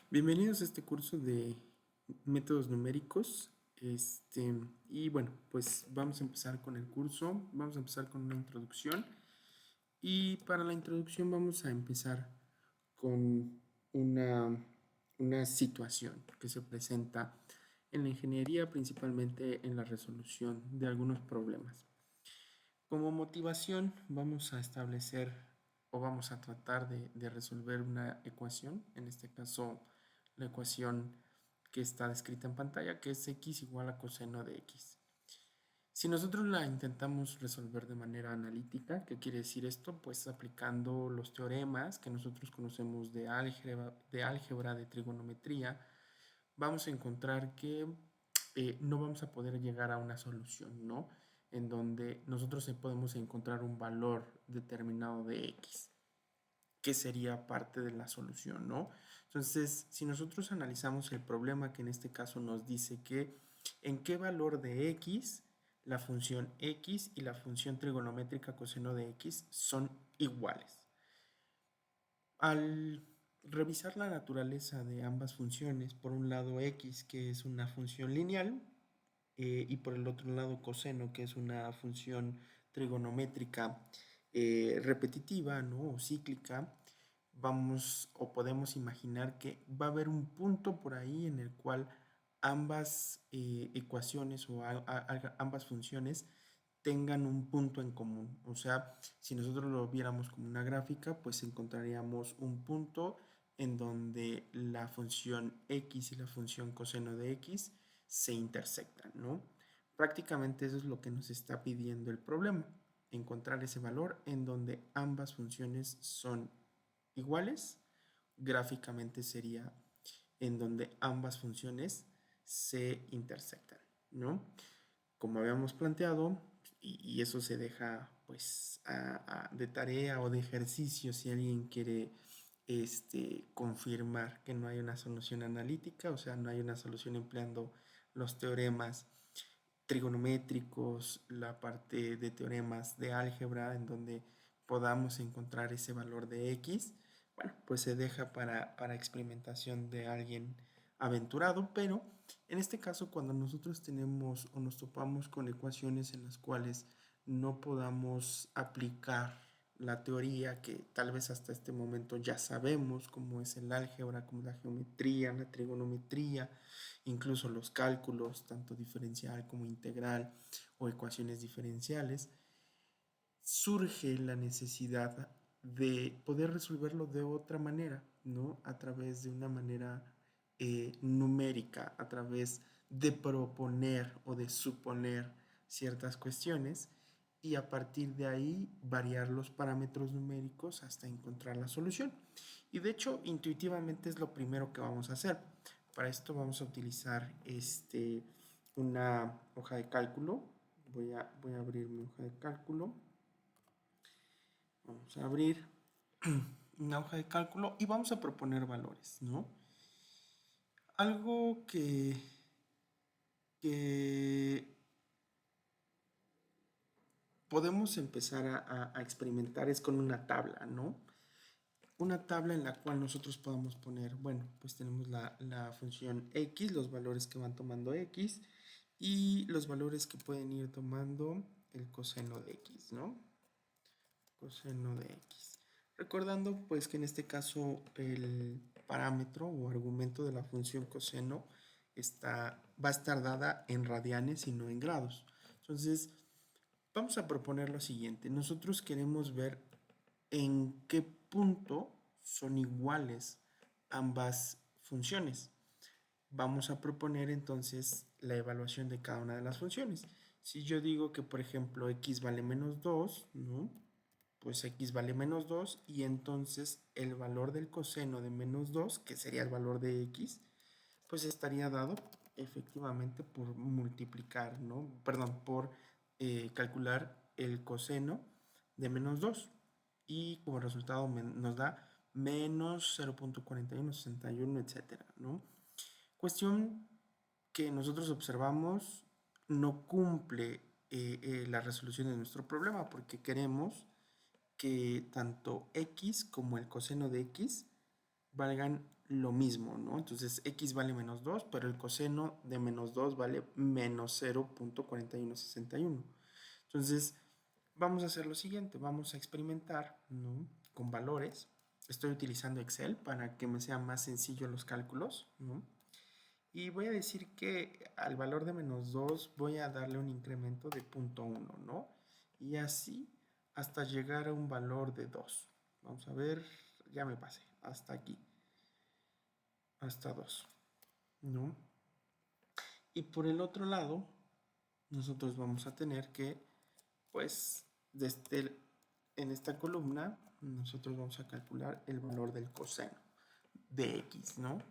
Bienvenidos a este curso de métodos numéricos. Y bueno, pues vamos a empezar con el curso. Vamos a empezar con una introducción. Y para la introducción vamos a empezar con una situación que se presenta en la ingeniería, principalmente en la resolución de algunos problemas. Como motivación vamos a establecer o vamos a tratar de resolver una ecuación, en este caso la ecuación que está descrita en pantalla, que es x igual a coseno de x. Si nosotros la intentamos resolver de manera analítica, ¿qué quiere decir esto? Pues aplicando los teoremas que nosotros conocemos de trigonometría, vamos a encontrar que no vamos a poder llegar a una solución, ¿no? En donde nosotros podemos encontrar un valor determinado de x, que sería parte de la solución, ¿no? Entonces, si nosotros analizamos el problema que en este caso nos dice que en qué valor de x la función x y la función trigonométrica coseno de x son iguales. Al revisar la naturaleza de ambas funciones, por un lado x, que es una función lineal, y por el otro lado coseno, que es una función trigonométrica repetitiva, ¿no? O cíclica, vamos o podemos imaginar que va a haber un punto por ahí en el cual ambas ecuaciones o ambas funciones tengan un punto en común. O sea, si nosotros lo viéramos como una gráfica, pues encontraríamos un punto en donde la función x y la función coseno de x se intersectan, ¿no? Prácticamente eso es lo que nos está pidiendo el problema, encontrar ese valor en donde ambas funciones son iguales. Gráficamente sería en donde ambas funciones se intersectan, ¿no? Como habíamos planteado, y eso se deja pues de tarea o de ejercicio si alguien quiere confirmar que no hay una solución analítica, o sea, no hay una solución empleando los teoremas trigonométricos, la parte de teoremas de álgebra en donde podamos encontrar ese valor de x. Bueno, pues se deja para experimentación de alguien aventurado, pero en este caso cuando nosotros tenemos o nos topamos con ecuaciones en las cuales no podamos aplicar la teoría que tal vez hasta este momento ya sabemos, como es el álgebra, como la geometría, la trigonometría, incluso los cálculos, tanto diferencial como integral o ecuaciones diferenciales, surge la necesidad de poder resolverlo de otra manera, ¿no? A través de una manera numérica, a través de proponer o de suponer ciertas cuestiones y a partir de ahí variar los parámetros numéricos hasta encontrar la solución. Y de hecho, intuitivamente es lo primero que vamos a hacer. Para esto vamos a utilizar una hoja de cálculo. Voy a abrir mi hoja de cálculo. Vamos a abrir una hoja de cálculo y vamos a proponer valores, ¿no? Algo que podemos empezar a experimentar es con una tabla, ¿no? Una tabla en la cual nosotros podamos poner, bueno, pues tenemos la función x, los valores que van tomando x y los valores que pueden ir tomando el coseno de x, ¿no? Coseno de x. Recordando pues que en este caso el parámetro o argumento de la función coseno va a estar dada en radianes y no en grados. Entonces, vamos a proponer lo siguiente. Nosotros queremos ver en qué punto son iguales ambas funciones. Vamos a proponer entonces la evaluación de cada una de las funciones. Si yo digo que, por ejemplo, x vale menos 2, ¿no? Pues x vale menos 2 y entonces el valor del coseno de menos 2, que sería el valor de x, pues estaría dado efectivamente por multiplicar, ¿no? Perdón, por calcular el coseno de menos 2 y como resultado nos da menos 0.4161, etcétera, ¿no? Cuestión que nosotros observamos no cumple la resolución de nuestro problema porque queremos que tanto x como el coseno de x valgan lo mismo, ¿no? Entonces x vale menos 2, pero el coseno de menos 2 vale menos 0.4161. Entonces, vamos a hacer lo siguiente, vamos a experimentar, ¿no?, con valores. Estoy utilizando Excel para que me sean más sencillos los cálculos, ¿no? Y voy a decir que al valor de menos 2 voy a darle un incremento de 0.1, ¿no? Y así hasta llegar a un valor de 2. Vamos a ver, ya me pasé, hasta aquí, hasta 2, ¿no? Y por el otro lado, nosotros vamos a tener que, pues, en esta columna, nosotros vamos a calcular el valor del coseno de x, ¿no?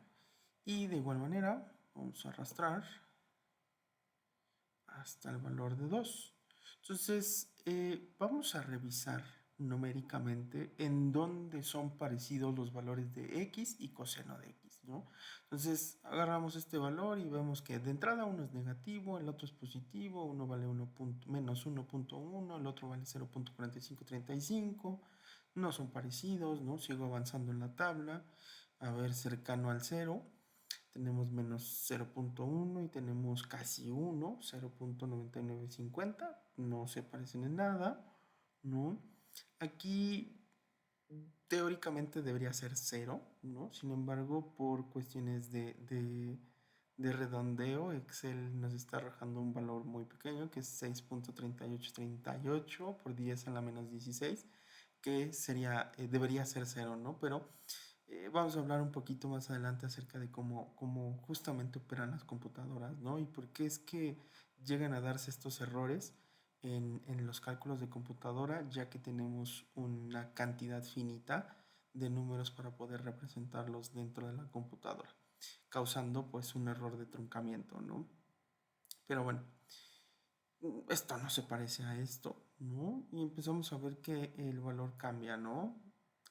Y de igual manera, vamos a arrastrar hasta el valor de 2. Entonces, vamos a revisar numéricamente en dónde son parecidos los valores de x y coseno de x, ¿no? Entonces, agarramos este valor y vemos que de entrada uno es negativo, el otro es positivo, uno vale menos 1.1, el otro vale 0.4535, no son parecidos, ¿no? Sigo avanzando en la tabla, a ver, cercano al 0. Tenemos menos 0.1 y tenemos casi 1, 0.9950, no se parecen en nada, ¿no? Aquí teóricamente debería ser 0, ¿no? Sin embargo, por cuestiones de redondeo, Excel nos está arrojando un valor muy pequeño, que es 6.3838 por 10 a la menos 16, que debería ser 0, ¿no? Pero vamos a hablar un poquito más adelante acerca de cómo justamente operan las computadoras, ¿no? Y por qué es que llegan a darse estos errores en los cálculos de computadora, ya que tenemos una cantidad finita de números para poder representarlos dentro de la computadora, causando pues un error de truncamiento, ¿no? Pero bueno, esto no se parece a esto, ¿no? Y empezamos a ver que el valor cambia, ¿no?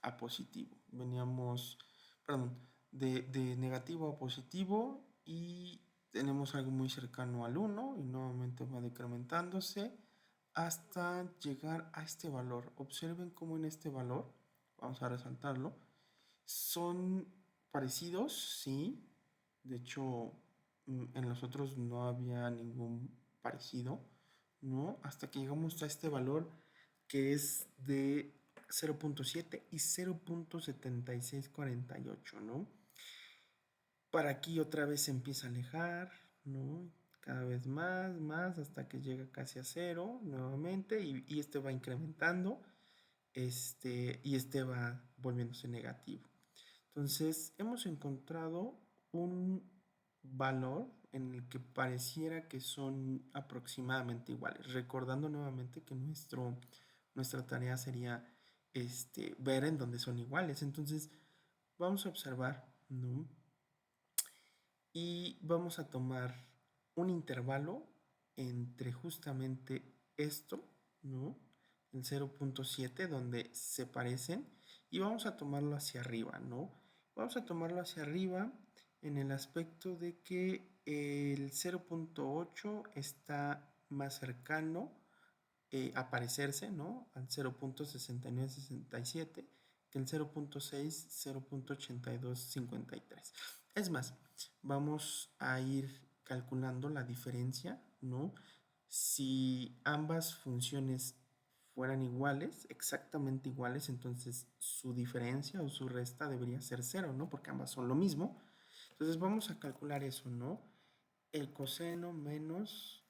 A positivo. Veníamos, perdón, de negativo a positivo y tenemos algo muy cercano al 1 y nuevamente va decrementándose hasta llegar a este valor. Observen cómo en este valor, vamos a resaltarlo, son parecidos, sí. De hecho, en los otros no había ningún parecido, ¿no? Hasta que llegamos a este valor que es de 0.7 y 0.7648, ¿no? Para aquí otra vez se empieza a alejar, ¿no? Cada vez más, hasta que llega casi a 0 nuevamente y este va incrementando, y este va volviéndose negativo. Entonces, hemos encontrado un valor en el que pareciera que son aproximadamente iguales, recordando nuevamente que nuestra tarea sería ver en dónde son iguales. Entonces, vamos a observar, ¿no? Y vamos a tomar un intervalo entre justamente esto, ¿no? El 0.7 donde se parecen y vamos a tomarlo hacia arriba, ¿no? Vamos a tomarlo hacia arriba en el aspecto de que el 0.8 está más cercano a parecerse, ¿no?, al 0.6967 que el 0.6, 0.8253. Es más, vamos a ir calculando la diferencia, ¿no? Si ambas funciones fueran iguales, exactamente iguales, entonces su diferencia o su resta debería ser 0, ¿no? Porque ambas son lo mismo. Entonces vamos a calcular eso, ¿no? El coseno menos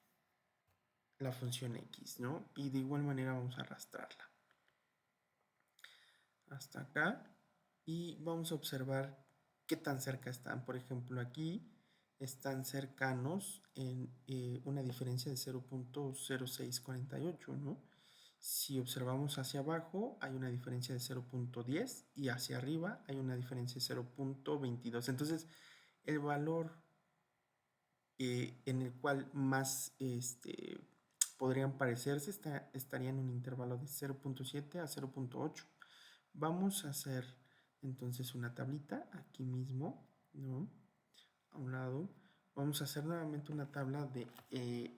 la función x, ¿no? Y de igual manera vamos a arrastrarla hasta acá y vamos a observar qué tan cerca están. Por ejemplo, aquí están cercanos en una diferencia de 0.0648, ¿no? Si observamos hacia abajo hay una diferencia de 0.10 y hacia arriba hay una diferencia de 0.22. Entonces, el valor en el cual más podrían parecerse estaría en un intervalo de 0.7 a 0.8. Vamos a hacer entonces una tablita aquí mismo, ¿no? A un lado. Vamos a hacer nuevamente una tabla de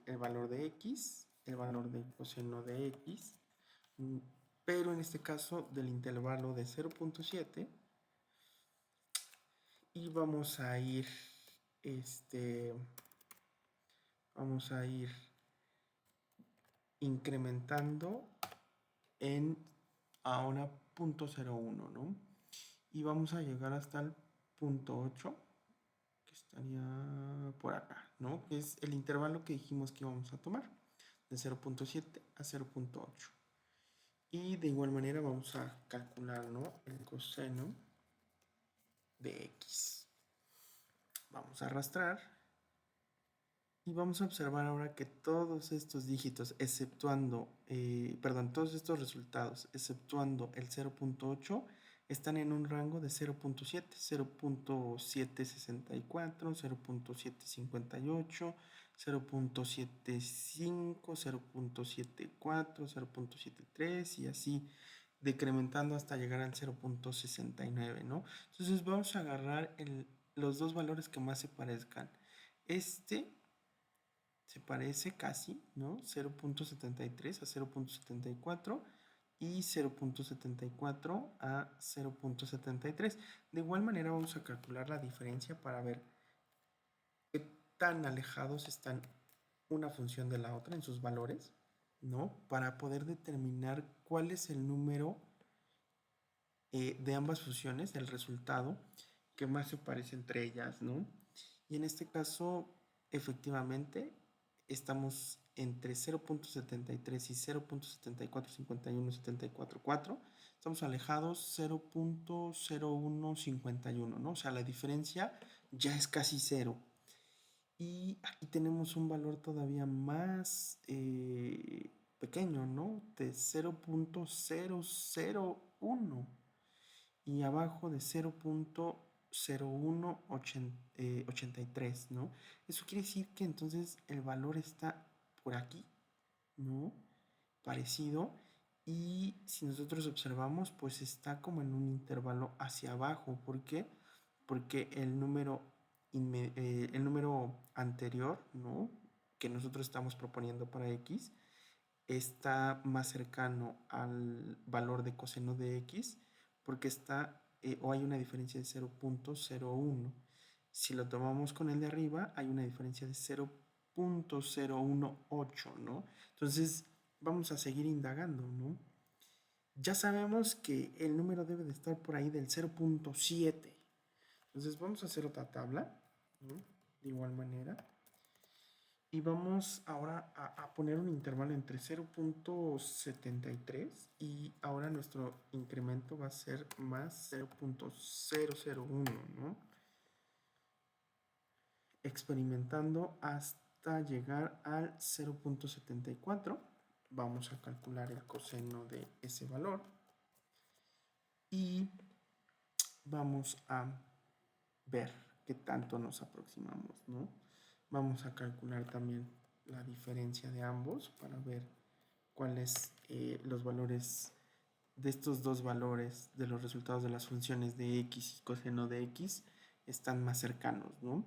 el valor de x, el valor del coseno de x, pero en este caso del intervalo de 0.7 y vamos a ir, vamos a ir incrementando en ahora 0.01, ¿no? Y vamos a llegar hasta el punto 8, que estaría por acá, ¿no? Que es el intervalo que dijimos que íbamos a tomar, de 0.7 a 0.8. Y de igual manera vamos a calcular, ¿no?, el coseno de x. Vamos a arrastrar y vamos a observar ahora que todos estos dígitos, exceptuando, todos estos resultados, exceptuando el 0.8, están en un rango de 0.7, 0.764, 0.758, 0.75, 0.74, 0.73 y así decrementando hasta llegar al 0.69, ¿no? Entonces vamos a agarrar los dos valores que más se parezcan. Este se parece casi, ¿no? 0.73 a 0.74 y 0.74 a 0.73. De igual manera vamos a calcular la diferencia para ver qué tan alejados están una función de la otra en sus valores, ¿no? Para poder determinar cuál es el número de ambas funciones, el resultado que más se parece entre ellas, ¿no? Y en este caso, efectivamente, estamos entre 0.73 y 0.745174,4. Estamos alejados 0.0151, ¿no? O sea, la diferencia ya es casi cero. Y aquí tenemos un valor todavía más pequeño, ¿no? De 0.001 y abajo de 0.0183, ¿no? Eso quiere decir que entonces el valor está por aquí, ¿no? Parecido. Y si nosotros observamos, pues está como en un intervalo hacia abajo. ¿Por qué? Porque el número anterior, ¿no?, que nosotros estamos proponiendo para x, está más cercano al valor de coseno de x, porque está, o hay una diferencia de 0.01. Si lo tomamos con el de arriba, hay una diferencia de 0.018, ¿no? Entonces, vamos a seguir indagando, ¿no? Ya sabemos que el número debe de estar por ahí del 0.7. Entonces, vamos a hacer otra tabla, ¿no?, de igual manera. Y vamos ahora a poner un intervalo entre 0.73 y ahora nuestro incremento va a ser más 0.001, ¿no? Experimentando hasta llegar al 0.74. Vamos a calcular el coseno de ese valor y vamos a ver qué tanto nos aproximamos, ¿no? Vamos a calcular también la diferencia de ambos para ver cuáles los valores de estos dos valores de los resultados de las funciones de x y coseno de x están más cercanos, ¿no?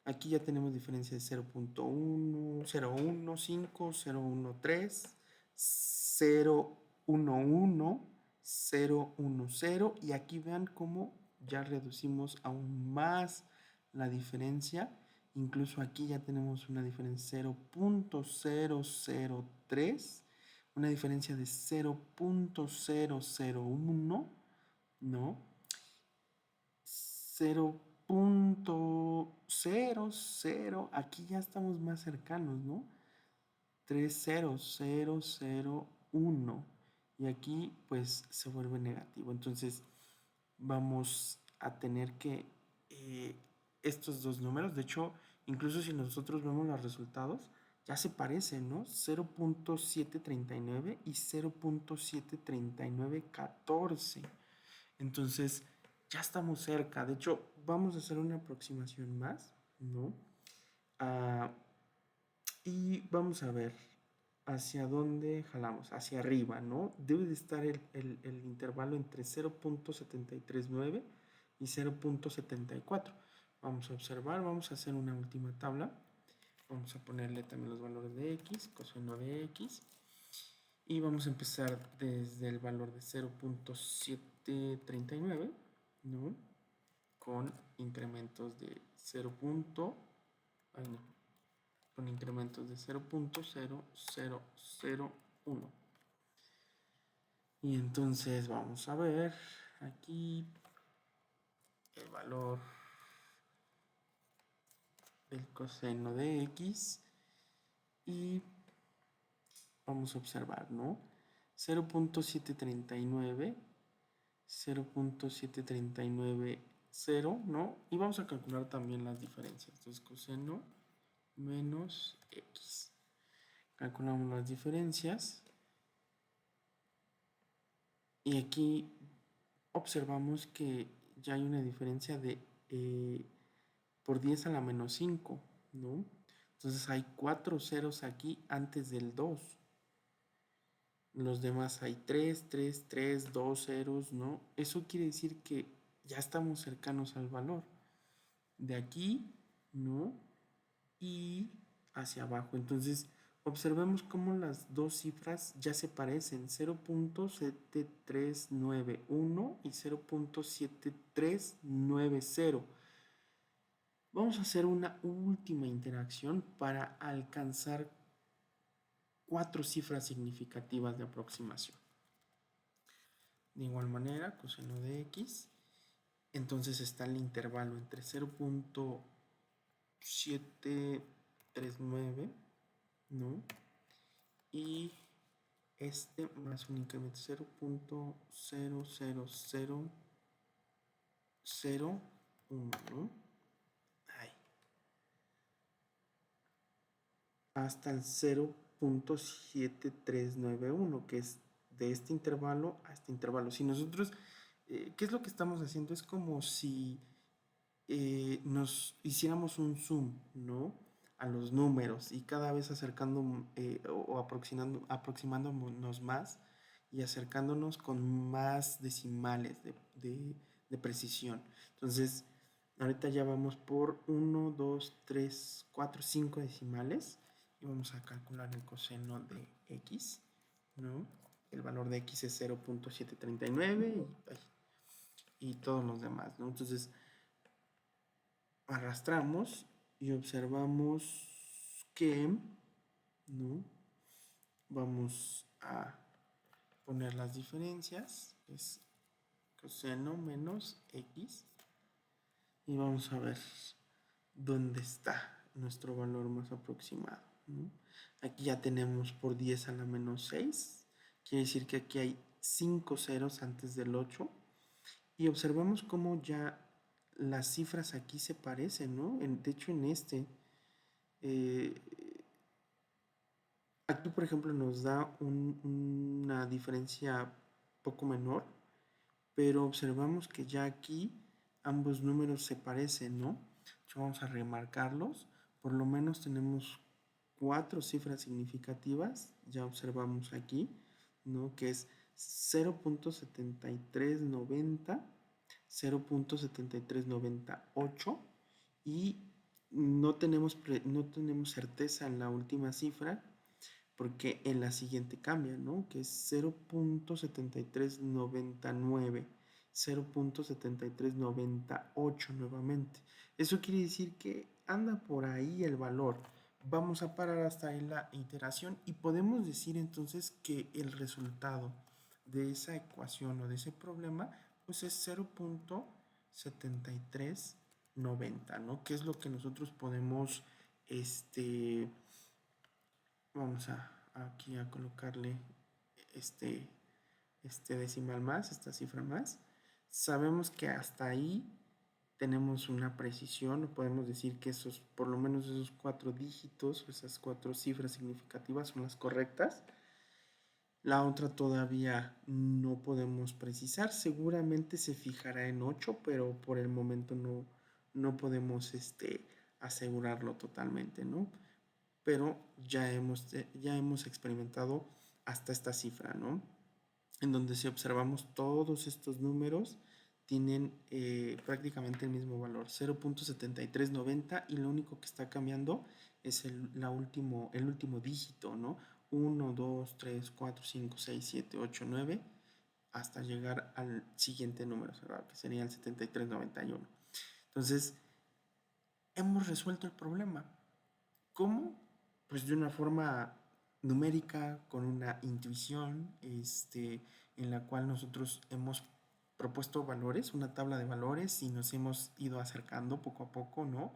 Aquí ya tenemos diferencia de 0.1, 0.15, 0.13, 0.11, 0.10 y aquí vean cómo ya reducimos aún más la diferencia. Incluso aquí ya tenemos una diferencia de 0.003, una diferencia de 0.001, ¿no? 0.00, aquí ya estamos más cercanos, ¿no? 30001 y aquí pues se vuelve negativo. Entonces vamos a tener que estos dos números, de hecho, incluso si nosotros vemos los resultados, ya se parecen, ¿no? 0.739 y 0.73914. Entonces, ya estamos cerca. De hecho, vamos a hacer una aproximación más, ¿no? Y vamos a ver hacia dónde jalamos, hacia arriba, ¿no? Debe de estar el intervalo entre 0.739 y 0.74. Vamos a observar, vamos a hacer una última tabla. Vamos a ponerle también los valores de x, coseno de x. Y vamos a empezar desde el valor de 0.739, ¿no?, con incrementos de 0.0001. Y entonces vamos a ver aquí el valor del coseno de x y vamos a observar, ¿no? 0.739, 0.7390, ¿no? Y vamos a calcular también las diferencias. Entonces, coseno menos x. Calculamos las diferencias. Y aquí observamos que ya hay una diferencia de por 10 a la menos 5, ¿no? Entonces hay 4 ceros aquí antes del 2. Los demás hay 3, 3, 3, 2 ceros, ¿no? Eso quiere decir que ya estamos cercanos al valor. De aquí, ¿no? Y hacia abajo. Entonces, observemos cómo las dos cifras ya se parecen. 0.7391 y 0.7390. Vamos a hacer una última interacción para alcanzar 4 cifras significativas de aproximación. De igual manera, coseno de x, entonces está el intervalo entre 0.739, ¿no? Y este más un incremento 0.00001, ¿no? Ahí. Hasta el 0.7391, que es de este intervalo a este intervalo. Si nosotros, ¿qué es lo que estamos haciendo? Es como si nos hiciéramos un zoom, ¿no? A los números y cada vez acercando o aproximándonos más y acercándonos con más decimales de precisión. Entonces, ahorita ya vamos por 1, 2, 3, 4, 5 decimales y vamos a calcular el coseno de x, ¿no? El valor de x es 0.739 y todos los demás, ¿no? Entonces, arrastramos y observamos que, ¿no? Vamos a poner las diferencias, es coseno menos x, y vamos a ver dónde está nuestro valor más aproximado, ¿no? Aquí ya tenemos por 10 a la menos 6, quiere decir que aquí hay 5 ceros antes del 8, y observamos cómo ya las cifras aquí se parecen, ¿no? De hecho, en aquí, por ejemplo, nos da una diferencia poco menor, pero observamos que ya aquí ambos números se parecen, ¿no? Entonces vamos a remarcarlos. Por lo menos tenemos 4 cifras significativas, ya observamos aquí, ¿no? Que es 0.7390, 0.7398 y no tenemos certeza en la última cifra porque en la siguiente cambia, ¿no? Que es 0.7399, 0.7398 nuevamente. Eso quiere decir que anda por ahí el valor. Vamos a parar hasta ahí la iteración y podemos decir entonces que el resultado de esa ecuación o de ese problema pues es 0.7390, ¿no? Que es lo que nosotros podemos, vamos aquí a colocarle este decimal más, esta cifra más. Sabemos que hasta ahí tenemos una precisión, podemos decir que por lo menos esos 4 dígitos, esas 4 cifras significativas son las correctas. La otra todavía no podemos precisar, seguramente se fijará en 8, pero por el momento no podemos asegurarlo totalmente, ¿no? Pero ya hemos experimentado hasta esta cifra, ¿no? En donde si observamos todos estos números tienen prácticamente el mismo valor, 0.7390, y lo único que está cambiando es el último dígito, ¿no? 1, 2, 3, 4, 5, 6, 7, 8, 9, hasta llegar al siguiente número, ¿verdad? Que sería el 7391. Entonces, hemos resuelto el problema. ¿Cómo? Pues de una forma numérica, con una intuición, en la cual nosotros hemos propuesto valores, una tabla de valores y nos hemos ido acercando poco a poco, ¿no?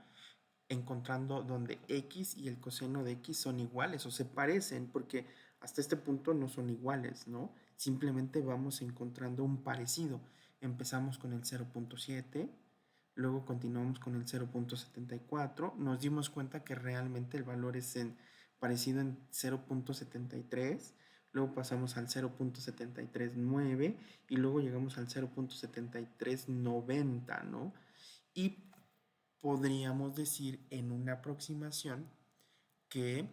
Encontrando donde x y el coseno de x son iguales o se parecen, porque hasta este punto no son iguales, ¿no? Simplemente vamos encontrando un parecido. Empezamos con el 0.7, luego continuamos con el 0.74, nos dimos cuenta que realmente el valor es parecido en 0.73, luego pasamos al 0.739 y luego llegamos al 0.7390, ¿no? Y podríamos decir en una aproximación que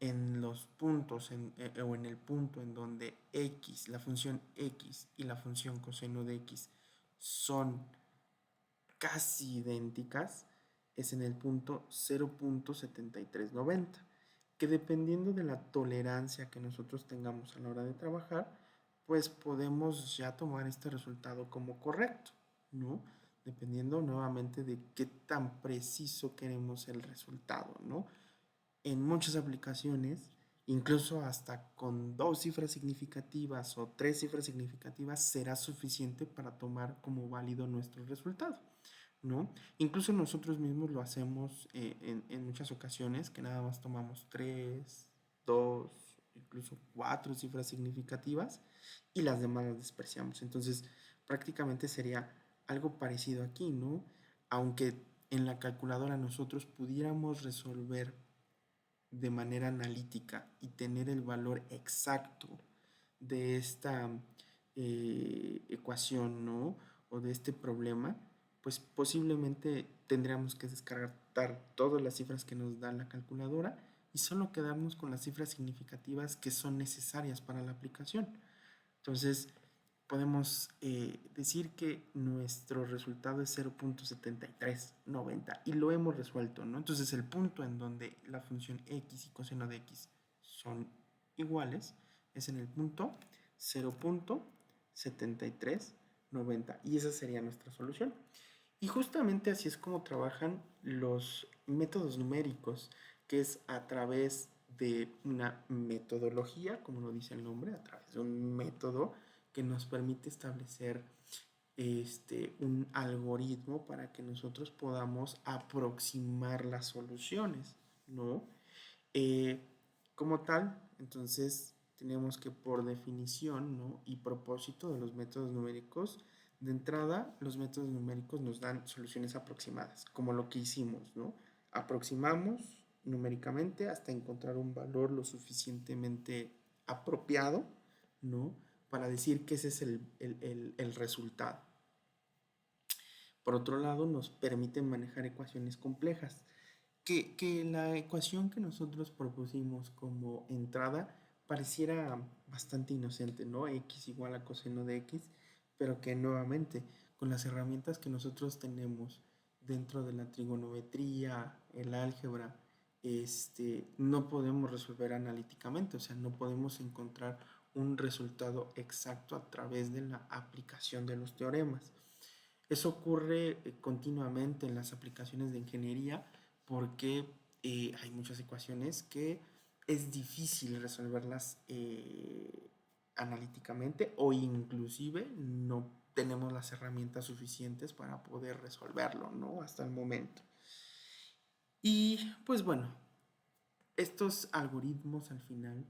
en los puntos o en el punto en donde x, la función x y la función coseno de x son casi idénticas, es en el punto 0.7390, que dependiendo de la tolerancia que nosotros tengamos a la hora de trabajar, pues podemos ya tomar este resultado como correcto, ¿no? Dependiendo nuevamente de qué tan preciso queremos el resultado, ¿no? En muchas aplicaciones, incluso hasta con 2 cifras significativas o 3 cifras significativas, será suficiente para tomar como válido nuestro resultado, ¿no? Incluso nosotros mismos lo hacemos en muchas ocasiones, que nada más tomamos 3, 2, incluso 4 cifras significativas y las demás las despreciamos. Entonces, prácticamente sería algo parecido aquí, ¿no? Aunque en la calculadora nosotros pudiéramos resolver de manera analítica y tener el valor exacto de esta ecuación, ¿no? O de este problema, pues posiblemente tendríamos que descargar todas las cifras que nos da la calculadora y solo quedarnos con las cifras significativas que son necesarias para la aplicación. Entonces, podemos decir que nuestro resultado es 0.7390 y lo hemos resuelto, ¿no? Entonces, el punto en donde la función x y coseno de x son iguales es en el punto 0.7390 y esa sería nuestra solución. Y justamente así es como trabajan los métodos numéricos, que es a través de una metodología, como lo dice el nombre, a través de un método que nos permite establecer un algoritmo para que nosotros podamos aproximar las soluciones, ¿no? Eh, Como tal, entonces tenemos que por definición, ¿no? Y propósito de los métodos numéricos, de entrada, los métodos numéricos nos dan soluciones aproximadas, como lo que hicimos, ¿no? Aproximamos numéricamente hasta encontrar un valor lo suficientemente apropiado, ¿no? Para decir que ese es el resultado. Por otro lado, nos permiten manejar ecuaciones complejas, que la ecuación que nosotros propusimos como entrada pareciera bastante inocente, ¿no? X igual a coseno de X, pero que nuevamente, con las herramientas que nosotros tenemos dentro de la trigonometría, el álgebra, no podemos resolver analíticamente, o sea, no podemos encontrar un resultado exacto a través de la aplicación de los teoremas. Eso ocurre continuamente en las aplicaciones de ingeniería porque hay muchas ecuaciones que es difícil resolverlas analíticamente o inclusive no tenemos las herramientas suficientes para poder resolverlo, ¿no? Hasta el momento. Y pues bueno, estos algoritmos al final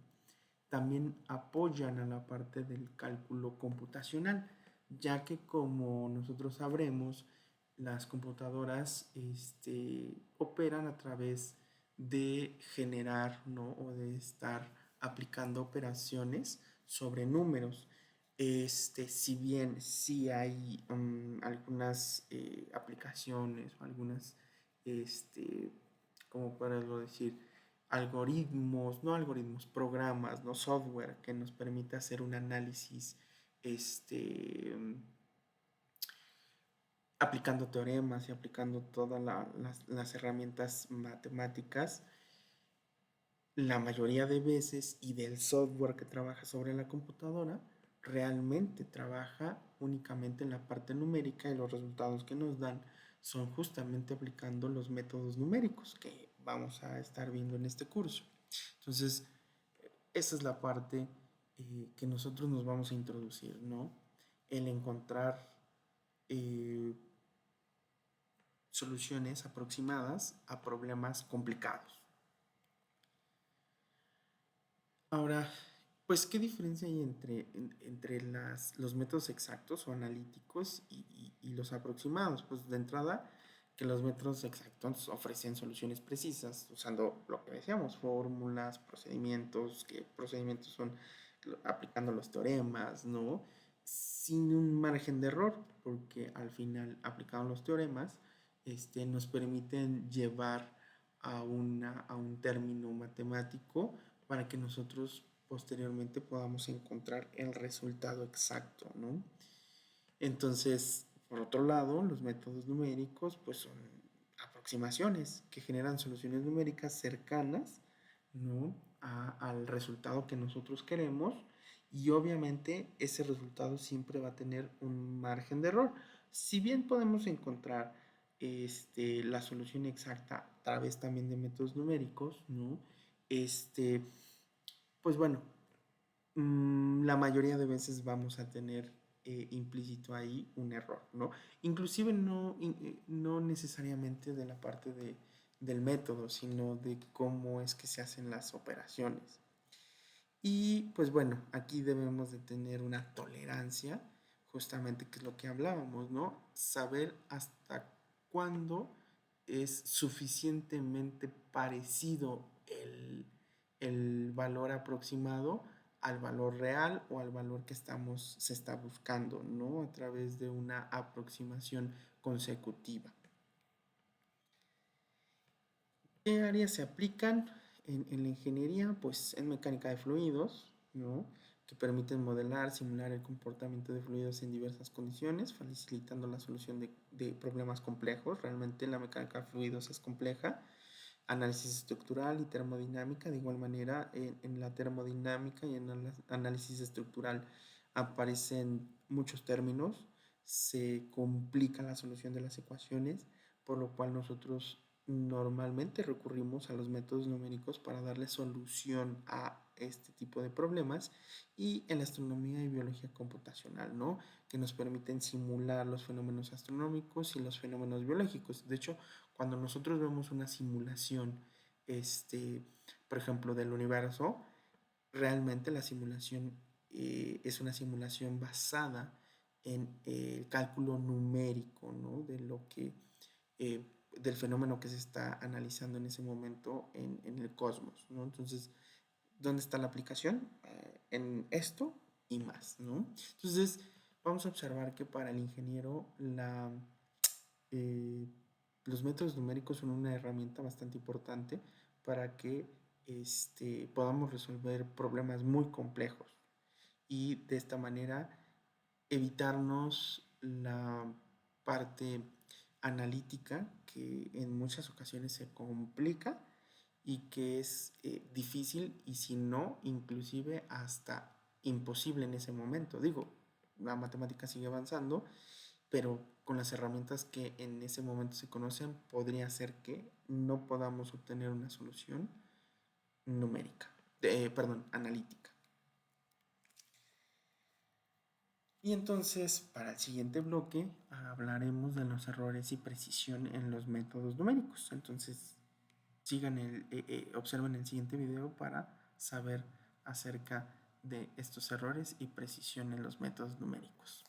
también apoyan a la parte del cálculo computacional, ya que como nosotros sabremos, las computadoras operan a través de generar, ¿no? O de estar aplicando operaciones sobre números. Si bien sí hay algunas aplicaciones o algunas, ¿cómo puedo decir? Algoritmos, no algoritmos, programas, no software que nos permite hacer un análisis este, aplicando teoremas y aplicando todas las herramientas matemáticas, la mayoría de veces y del software que trabaja sobre la computadora realmente trabaja únicamente en la parte numérica y los resultados que nos dan son justamente aplicando los métodos numéricos que vamos a estar viendo en este curso. Entonces, esa es la parte que nosotros nos vamos a introducir, ¿no? El encontrar eh, soluciones aproximadas a problemas complicados. Ahora, pues, ¿qué diferencia hay entre los métodos exactos o analíticos y los aproximados? Pues, de entrada, que los métodos exactos ofrecen soluciones precisas usando lo que decíamos, fórmulas, procedimientos, que procedimientos son aplicando los teoremas, ¿no? Sin un margen de error, porque al final, aplicando los teoremas, nos permiten llevar a un término matemático para que nosotros posteriormente podamos encontrar el resultado exacto, ¿no? Entonces, por otro lado, los métodos numéricos pues son aproximaciones que generan soluciones numéricas cercanas, ¿no? Al resultado que nosotros queremos, y obviamente ese resultado siempre va a tener un margen de error. Si bien podemos encontrar la solución exacta a través también de métodos numéricos, ¿no? Este, pues bueno, la mayoría de veces vamos a tener implícito ahí un error, ¿no? Inclusive no necesariamente de la parte del método, sino de cómo es que se hacen las operaciones. Y pues bueno, aquí debemos de tener una tolerancia, justamente que es lo que hablábamos, ¿no? Saber hasta cuándo es suficientemente parecido el valor aproximado al valor real o al valor que se está buscando, ¿no? A través de una aproximación consecutiva. ¿Qué áreas se aplican en la ingeniería? Pues en mecánica de fluidos, ¿no? Que permiten modelar, simular el comportamiento de fluidos en diversas condiciones, facilitando la solución de problemas complejos. Realmente la mecánica de fluidos es compleja. Análisis estructural y termodinámica, de igual manera en la termodinámica y en el análisis estructural aparecen muchos términos, se complica la solución de las ecuaciones, por lo cual nosotros normalmente recurrimos a los métodos numéricos para darle solución a este tipo de problemas, y en la astronomía y biología computacional, ¿no? Que nos permiten simular los fenómenos astronómicos y los fenómenos biológicos. De hecho, cuando nosotros vemos una simulación, por ejemplo, del universo, realmente la simulación es una simulación basada en el cálculo numérico, ¿no? De lo que, del fenómeno que se está analizando en ese momento en el cosmos, ¿no? Entonces, ¿dónde está la aplicación? En esto y más, ¿no? Entonces, vamos a observar que para el ingeniero eh, los métodos numéricos son una herramienta bastante importante para que podamos resolver problemas muy complejos y de esta manera evitarnos la parte analítica que en muchas ocasiones se complica y que es difícil, y si no, inclusive hasta imposible en ese momento. Digo, la matemática sigue avanzando, pero con las herramientas que en ese momento se conocen, podría ser que no podamos obtener una solución numérica, perdón, analítica. Y entonces, para el siguiente bloque, hablaremos de los errores y precisión en los métodos numéricos. Entonces, observen el siguiente video para saber acerca de estos errores y precisión en los métodos numéricos.